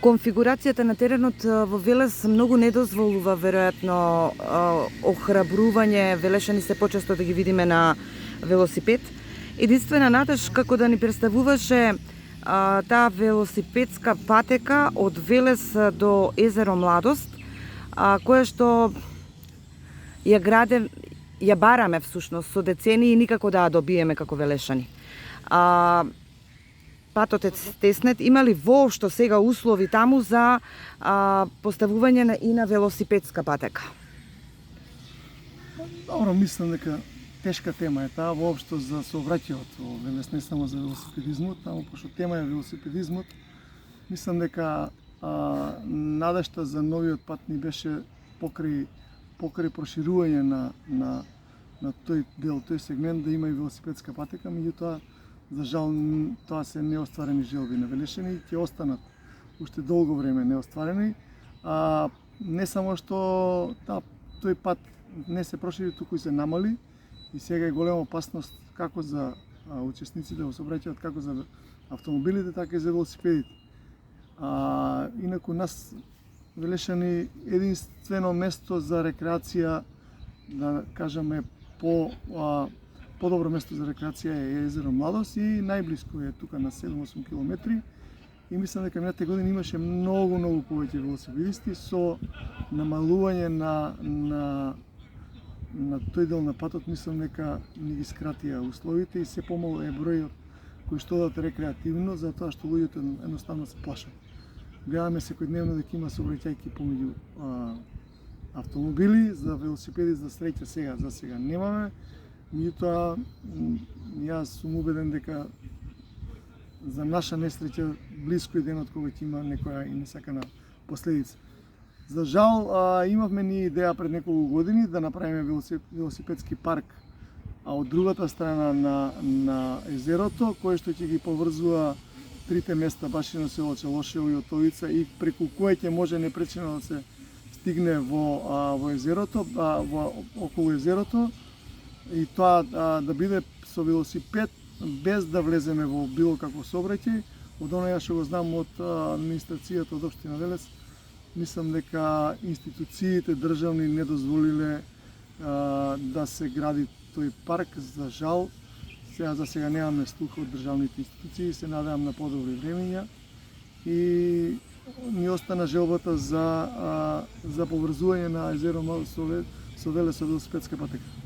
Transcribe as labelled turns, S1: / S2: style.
S1: Конфигурацијата на теренот во Велес многу не дозволува веројатно охрабрување велешани се почесто да ги видиме на велосипед. Единствена надеж како да ни представуваше таа велосипедска патека од Велес до езеро Младост, која што ја бараме всушност со децении и никако да ја добиеме како велешани. Патот е стеснет. Има ли воопшто сега услови таму за поставување и на велосипедска патека?
S2: Добро, мислам дека тешка тема е таа воопшто за сообраќајот во Велес, не само за велосипедизмот, таму пошто тема е велосипедизмот. Мислам дека надежта за новиот пат ни беше покрај проширување на тој дел, тој сегмент да има и велосипедска патека, меѓутоа за жал тоа се неостварени желби на велешани и ќе останат уште долго време неостварени. Не само што тој пат не се прошири, туку и се намали и сега е голема опасност како за учесниците во сообраќајот, како за автомобилите, така и за велосипедите. Инаку нас велешани единствено место за рекреација, да кажеме подобро место за рекреација е езеро Младост и најблиско е тука на 7-8 километри. И мислам дека минатите години имаше многу повеќе велосипедисти со намалување на тој дел на патот. Мислам дека ни ги скратија условите и се помалу е бројот кои што одат рекреативно, затоа што луѓето едноставно се плашат. Гледаме секојдневно дека има сообраќајки помеѓу автомобили, за велосипеди за среќа за сега немаме. Меѓутоа, јас сум убеден дека за наша несреќа блиско е денот кога ќе има некоја и несакана последица. За жал, имавме ни идеја пред неколку години да направиме велосипедски парк од другата страна на езерото, кој што ќе ги поврзува трите места Башино село, Челошево и Отовица и преку кој ќе може непречено да се стигне во езерото, околу езерото, и тоа да биде со велосипед без да влеземе во било какво сообраќај. Од оноја што го знам од администрацијата од општина Велес, мислам дека институциите државни не дозволиле да се гради тој парк. За жал, за сега немаме слух од државните институции, се надевам на подобри времења и ни остана желбата за поврзување на езеро Младост со Велес со велосипедска патека.